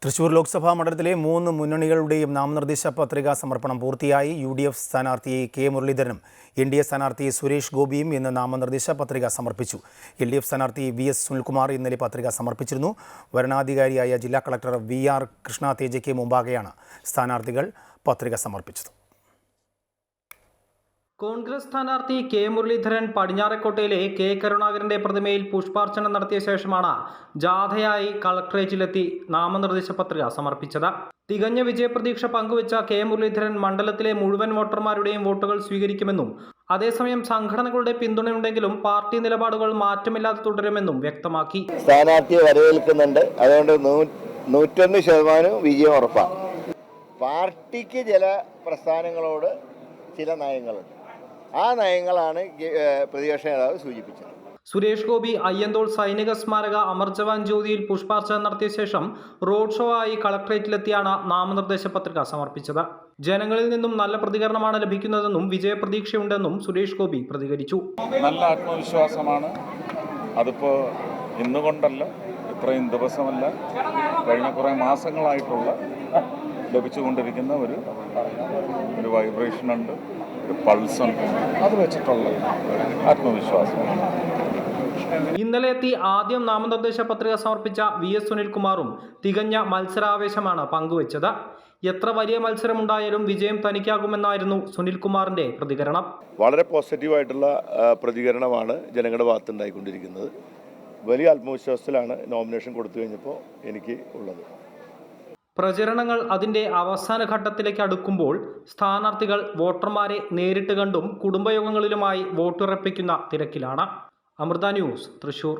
തൃശൂർ ലോക്സഭാ മണ്ഡലത്തിലെ 3 മുന്നണികളുടെയും നാമനിർദ്ദേശ പത്രികാ സമർപ്പണം പൂർത്തിയായി. UDF സ്ഥാനാർത്ഥി കെ മുരളീധരനും NDA സ്ഥാനാർത്ഥി സുരേഷ് ഗോപിയും ഇന്ന് നാമനിർദ്ദേശ പത്രിക സമർപ്പിച്ചു. LDF സ്ഥാനാർത്ഥി VS സുനിൽകുമാർ ഇന്നലെ പത്രിക സമർപ്പിച്ചിരുന്നു. വരണാധികാരിയായ ജില്ലാ കളക്ടർ VR കൃഷ്ണ തേജയ്ക്ക് മുമ്പാകെയാണ് സ്ഥാനാർത്ഥികൾ പത്രിക സമർപ്പിച്ചത്. കോൺഗ്രസ് സ്ഥാനാർത്ഥി കെ മുരളീധരൻ പടിഞ്ഞാറേക്കോട്ടയിലെ കെ കരുണാകരന്റെ പ്രതിമയിൽ പുഷ്പാർച്ചന നടത്തിയ ശേഷമാണ് ജാഥയായി കളക്ടറേറ്റിലെത്തി നാമനിർദ്ദേശ പത്രിക സമർപ്പിച്ചത്. തികഞ്ഞ വിജയപ്രതീക്ഷ പങ്കുവച്ച കെ മുരളീധരൻ മണ്ഡലത്തിലെ മുഴുവൻ വോട്ടർമാരുടെയും വോട്ടുകൾ സ്വീകരിക്കുമെന്നും അതേസമയം സംഘടനകളുടെ പിന്തുണയുണ്ടെങ്കിലും പാർട്ടി നിലപാടുകൾ മാറ്റമില്ലാതെ തുടരുമെന്നും വ്യക്തമാക്കി. സ്ഥാനാർത്ഥിയെ വരവേൽക്കുന്നുണ്ട്, അതുകൊണ്ട് 101% വിജയം ഉറപ്പാണ്. പാർട്ടിക്ക് ചില പ്രസ്ഥാനങ്ങളോട് ചില നയങ്ങളുണ്ട്, ആ നയങ്ങളാണ് പ്രതിപക്ഷ നേതാവ് സൂചിപ്പിച്ചത്. സുരേഷ് ഗോപി അയ്യന്തോൾ സൈനിക സ്മാരക അമർ ജവാൻ ജ്യോതിയിൽ പുഷ്പാർച്ചന നടത്തിയ ശേഷം റോഡ് ഷോ ആയി കളക്ടറേറ്റിലെത്തിയാണ് നാമനിർദ്ദേശ പത്രിക സമർപ്പിച്ചത്. ജനങ്ങളിൽ നിന്നും നല്ല പ്രതികരണമാണ് ലഭിക്കുന്നതെന്നും വിജയപ്രതീക്ഷയുണ്ടെന്നും സുരേഷ് ഗോപി പ്രതികരിച്ചു. നല്ല ആത്മവിശ്വാസമാണ്. അതിപ്പോൾ ഇന്നുകൊണ്ടല്ല, ഇത്രയും ദിവസമല്ല, കഴിഞ്ഞ കുറേ മാസങ്ങളായിട്ടുള്ള ലഭിച്ചുകൊണ്ടിരിക്കുന്ന ഒരു വൈബ്രേഷൻ ഉണ്ട്, ഒരു പൾസ് ഉണ്ട്. അത് വെച്ചിട്ടുള്ള ആത്മവിശ്വാസമാണ്. ഇന്നലെ എത്തി ആദ്യം നാമനിർദ്ദേശ പത്രിക സമർപ്പിച്ച VS സുനിൽകുമാറും തികഞ്ഞ മത്സരാവേശമാണ് പങ്കുവച്ചത്. എത്ര വലിയ മത്സരമുണ്ടായാലും വിജയം തനിക്കാകുമെന്നായിരുന്നു സുനിൽകുമാറിന്റെ പ്രതികരണം. വളരെ പോസിറ്റീവായിട്ടുള്ള പ്രതികരണമാണ് ജനങ്ങളുടെ ഭാഗത്തുണ്ടായിക്കൊണ്ടിരിക്കുന്നത്. വലിയ ആത്മവിശ്വാസത്തിലാണ് നോമിനേഷൻ കൊടുത്തു കഴിഞ്ഞപ്പോൾ എനിക്ക് ഉള്ളത്. പ്രചരണങ്ങൾ അതിന്റെ അവസാന ഘട്ടത്തിലേക്ക് അടുക്കുമ്പോൾ സ്ഥാനാർത്ഥികൾ വോട്ടർമാരെ നേരിട്ട് കണ്ടും കുടുംബയോഗങ്ങളിലുമായി വോട്ടുറപ്പിക്കുന്ന തിരക്കിലാണ്. അമൃത ന്യൂസ്, തൃശൂർ.